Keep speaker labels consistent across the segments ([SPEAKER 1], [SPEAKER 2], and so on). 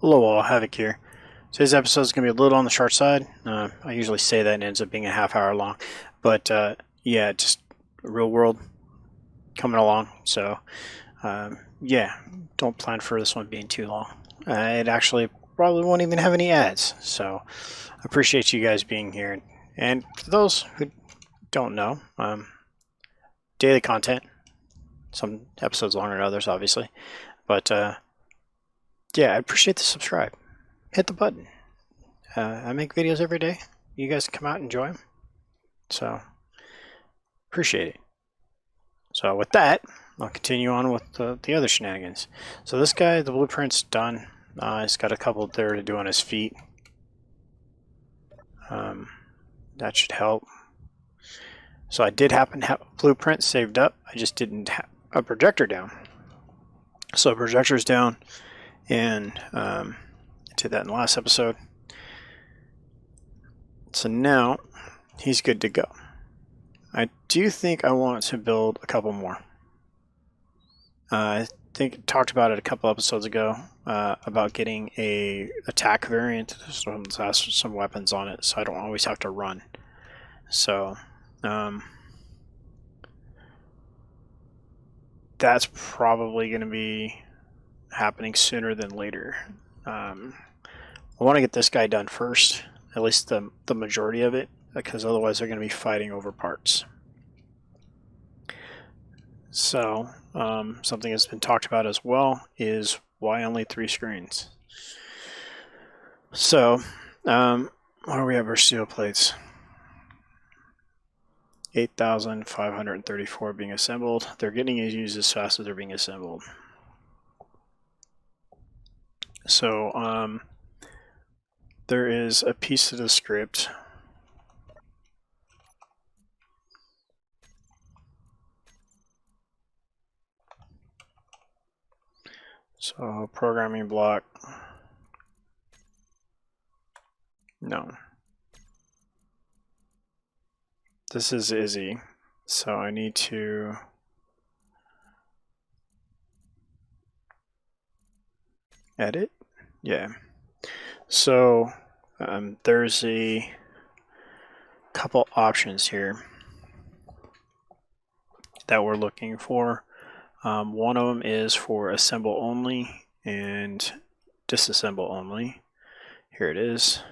[SPEAKER 1] Hello all, Havoc here. Today's episode is going to be a little on the short side. I usually say that and it ends up being a half hour long. But yeah, just real world coming along. So yeah, don't plan for this one being too long. It actually probably won't even have any ads. So I appreciate you guys being here. And for those who don't know, daily content. Some episodes longer than others, obviously. But yeah, I appreciate the subscribe. Hit the button. I make videos every day. You guys can come out and enjoy them. So, appreciate it. So with that, I'll continue on with the other shenanigans. So this guy, the blueprint's done. He's got a couple there to do on his feet. That should help. So I did happen to have a blueprint saved up. I just didn't have a projector down. So projector's down, and I did that in the last episode. So now he's good to go. I do think I want to build a couple more. I think I talked about it a couple episodes ago about getting a attack variant, so it has some weapons on it, so I don't always have to run. So that's probably going to be happening sooner than later. I want to get this guy done first, at least the majority of it, because otherwise they're going to be fighting over parts. So something that's been talked about as well is why only 3 screens. So what do we have our steel plates? 8,534 being assembled. They're getting used as fast as they're being assembled. So there is a piece of the script so programming block, no, this is Izzy, so I need to edit. Yeah, so there's a couple options here that we're looking for. One of them is for assemble only and disassemble only. Here it is.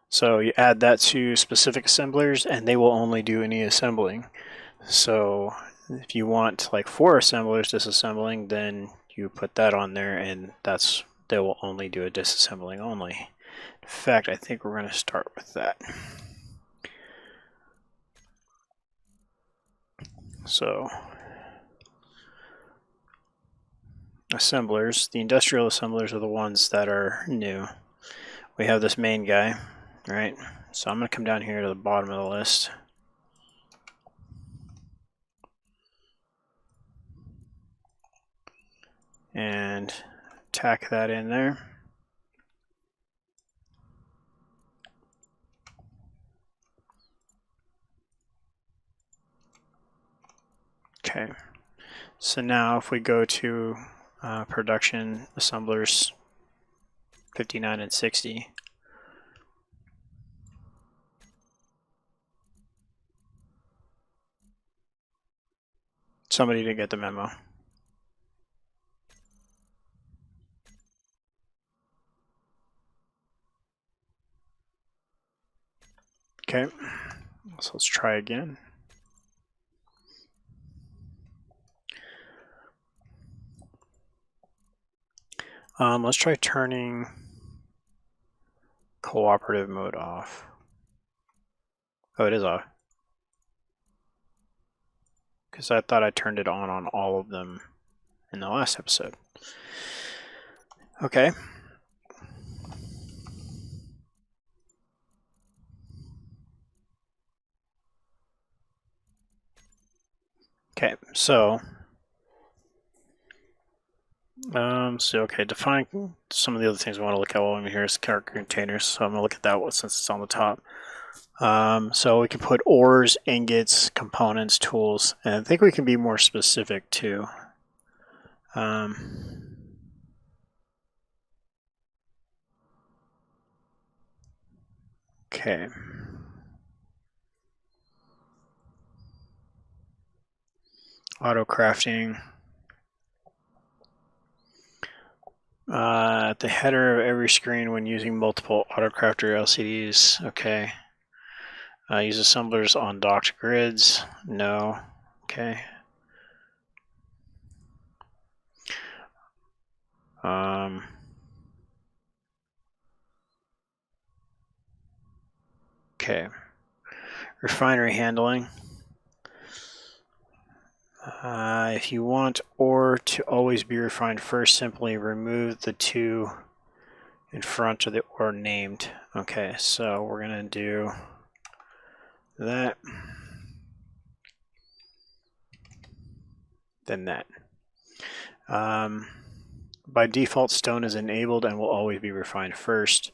[SPEAKER 1] So you add that to specific assemblers and they will only do any assembling. So if you want like 4 assemblers disassembling, then you put that on there and they will only do a disassembling only. In fact, I think we're going to start with that. So assemblers, the industrial assemblers are the ones that are new. We have this main guy, right? So I'm going to come down here to the bottom of the list. And tack that in there. Okay, so now if we go to production assemblers 59 and 60, somebody didn't get the memo. Okay, so let's try again. Let's try turning cooperative mode off. Oh, it is off. Because I thought I turned it on all of them in the last episode. Okay. Okay, so okay, define some of the other things we want to look at while I'm here is character containers. So I'm gonna look at that one since it's on the top. So we can put ores, ingots, components, tools, and I think we can be more specific too. Okay. Auto crafting. At the header of every screen when using multiple autocrafter LCDs. Okay. Use assemblers on docked grids. No. Okay. Okay. Refinery handling. If you want ore to always be refined first, simply remove the two in front of the ore named. Okay, so we're going to do that, then that. By default, stone is enabled and will always be refined first.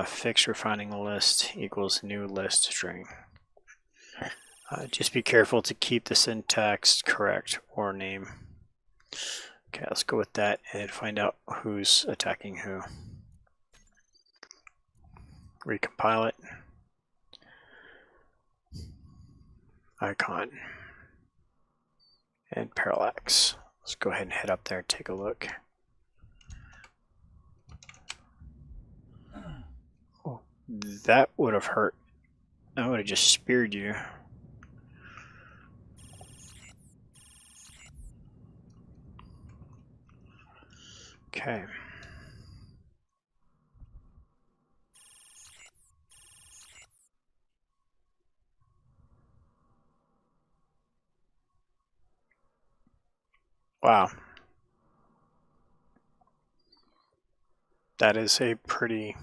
[SPEAKER 1] Fixed refining list equals new list string. Just be careful to keep the syntax correct or name. Okay, let's go with that and find out who's attacking who. Recompile it. Icon. And Parallax. Let's go ahead and head up there and take a look. Oh, that would have hurt. I would have just speared you. Okay. Wow. That is a pretty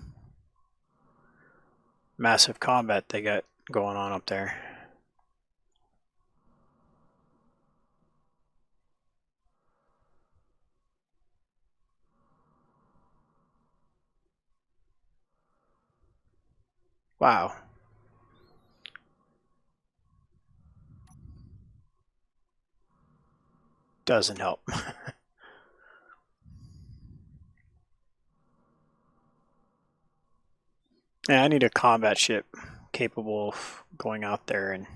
[SPEAKER 1] massive combat they got going on up there. Wow. Doesn't help. Yeah, I need a combat ship capable of going out there and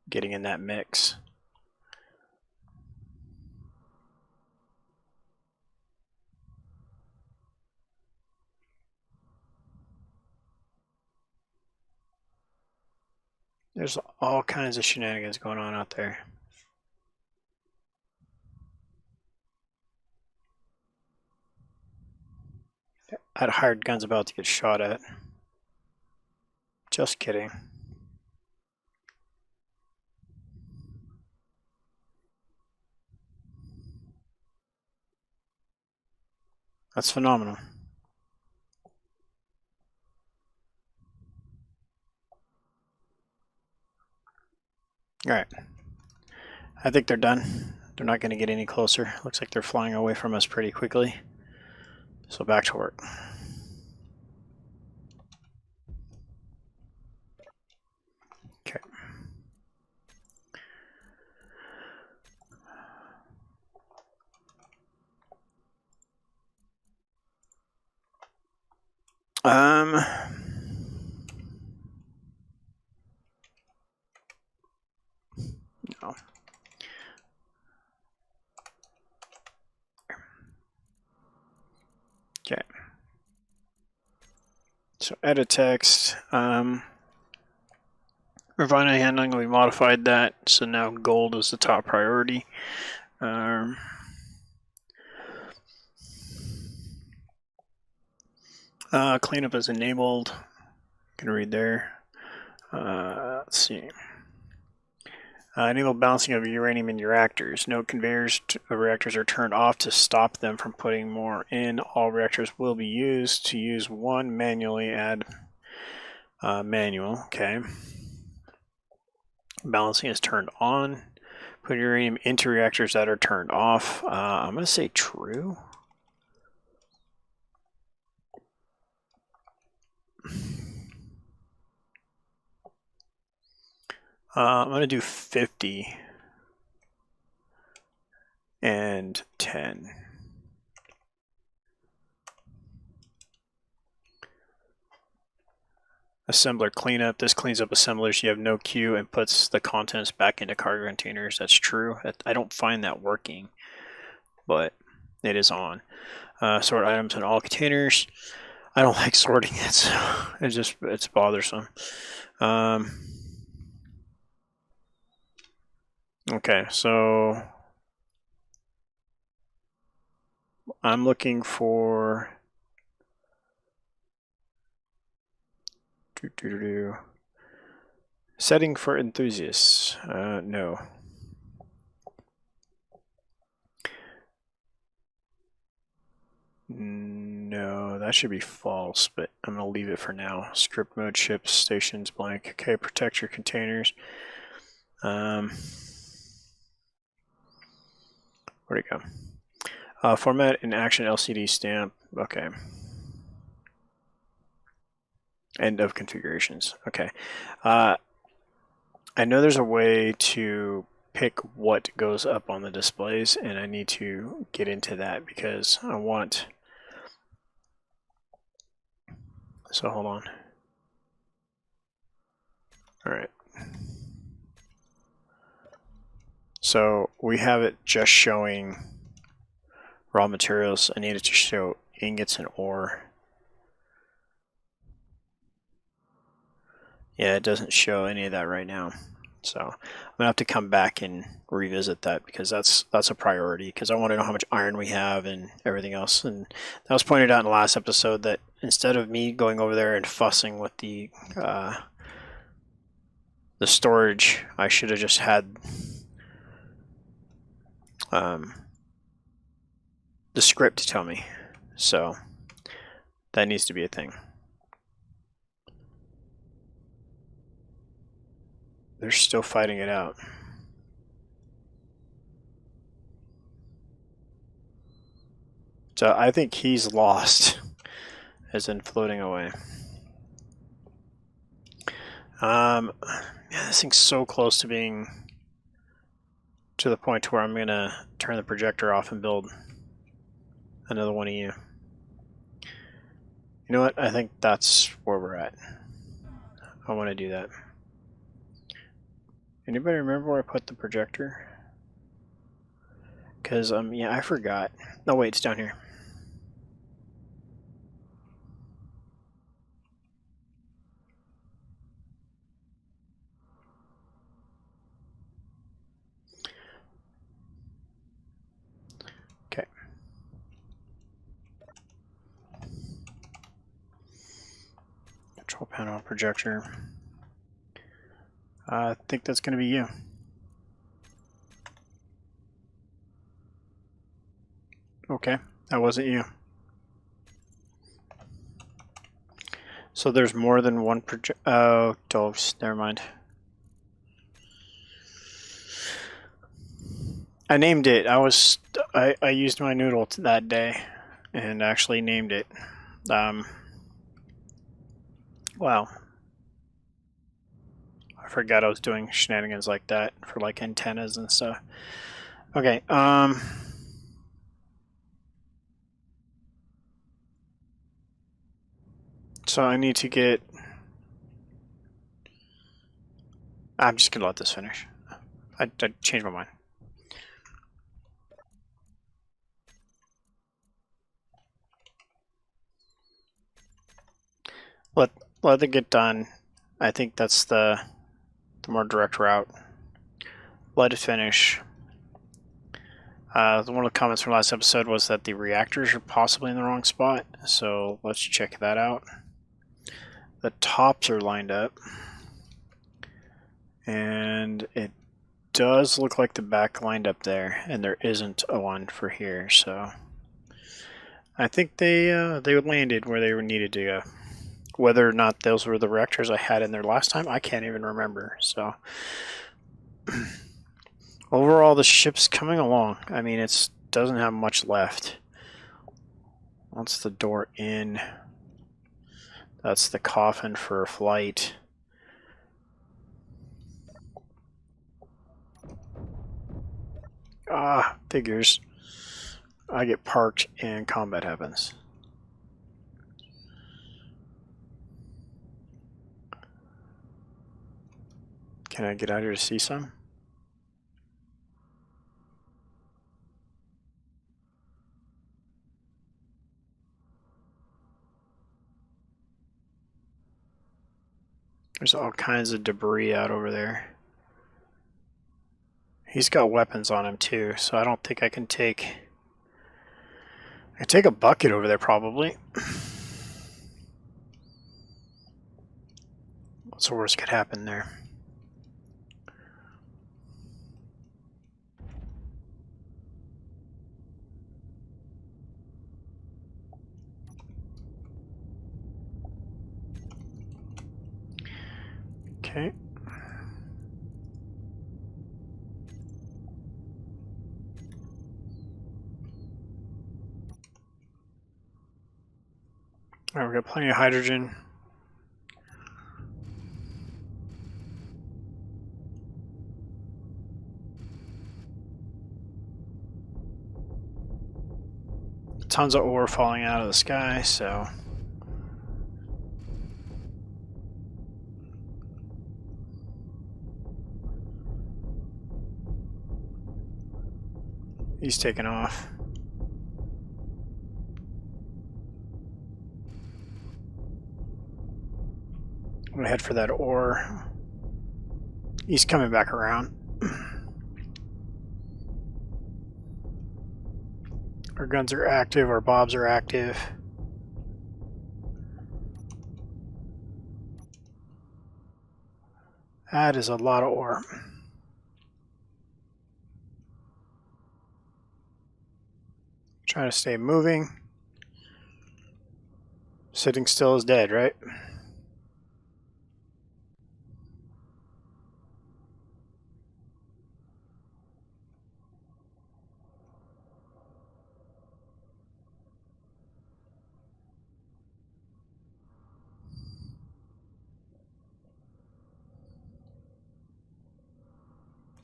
[SPEAKER 1] getting in that mix. There's all kinds of shenanigans going on out there. I had hired guns about to get shot at. Just kidding. That's phenomenal. Alright. I think they're done. They're not going to get any closer. Looks like they're flying away from us pretty quickly. So back to work. Okay. No. Okay. So edit text. Refinery handling, we modified that, so now gold is the top priority. Cleanup is enabled. You can read there. Let's see. Enable balancing of uranium in your reactors. No conveyors to reactors are turned off to stop them from putting more in. All reactors will be used. To use one manually, add manual. Okay. Balancing is turned on. Put uranium into reactors that are turned off. I'm going to say true. I'm going to do 50. And 10. Assembler cleanup. This cleans up assemblers. You have no queue and puts the contents back into cargo containers. That's true. I don't find that working, but it is on. Sort items in all containers. I don't like sorting it. It's bothersome. Okay, so I'm looking for setting for enthusiasts. No. No, that should be false, but I'm going to leave it for now. Script mode, ships, stations, blank. Okay, protect your containers. Where'd it go? Format in action LCD stamp. Okay. End of configurations. Okay. I know there's a way to pick what goes up on the displays, and I need to get into that because I want... So hold on. All right. So we have it just showing raw materials. I need it to show ingots and ore. Yeah, it doesn't show any of that right now. So I'm gonna have to come back and revisit that because that's a priority, because I want to know how much iron we have and everything else. And that was pointed out in the last episode that instead of me going over there and fussing with the storage, I should have just had the script tell me. So that needs to be a thing. They're still fighting it out. So I think he's lost, as in floating away. Yeah, this thing's so close to being to the point where I'm gonna turn the projector off and build another one of you. You know what? I think that's where we're at. I want to do that. Anybody remember where I put the projector? Because yeah, I forgot. Oh wait, it's down here. Okay. Control panel projector. I think that's going to be you. Okay, that wasn't you. So there's more than one project. Oh, doves. Never mind. I named it. I used my noodle that day and actually named it. Wow. I forgot I was doing shenanigans like that for like antennas and stuff. Okay, so I need to get... I'm just gonna let this finish. I changed my mind. Let it get done. I think that's the more direct route. Let it finish. One of the comments from last episode was that the reactors are possibly in the wrong spot, so let's check that out. The tops are lined up, and it does look like the back lined up there, and there isn't a one for here, so I think they landed where they needed to go. Whether or not those were the reactors I had in there last time, I can't even remember. So overall, the ship's coming along. I mean, it doesn't have much left. Once the door in, that's the coffin for a flight. Ah, figures. I get parked and combat happens. Can I get out here to see some? There's all kinds of debris out over there. He's got weapons on him too, so I don't think I can take... I can take a bucket over there probably. What's the worst could happen there? Okay. All right, we've got plenty of hydrogen. Tons of ore falling out of the sky, so... He's taking off. I'm gonna head for that ore. He's coming back around. Our guns are active, our bobs are active. That is a lot of ore. Trying to stay moving. Sitting still is dead, right?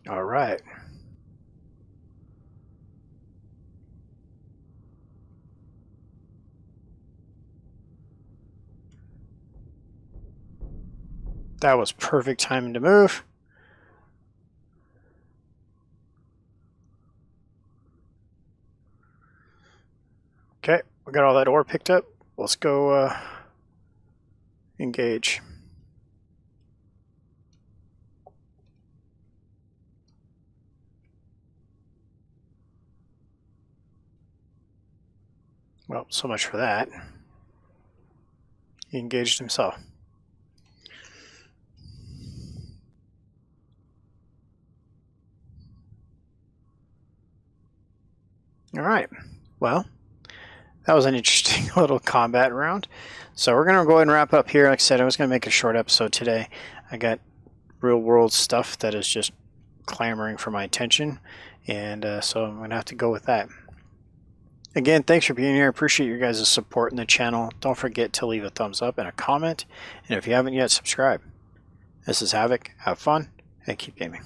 [SPEAKER 1] All right. That was perfect timing to move. Okay, we got all that ore picked up. Let's go engage. Well, so much for that. He engaged himself. All right, well, that was an interesting little combat round. So we're going to go ahead and wrap up here. Like I said, I was going to make a short episode today. I got real world stuff that is just clamoring for my attention, and so I'm going to have to go with that. Again, thanks for being here. I appreciate your guys' support in the channel. Don't forget to leave a thumbs up and a comment, and if you haven't yet, subscribe. This is Havoc. Have fun and keep gaming.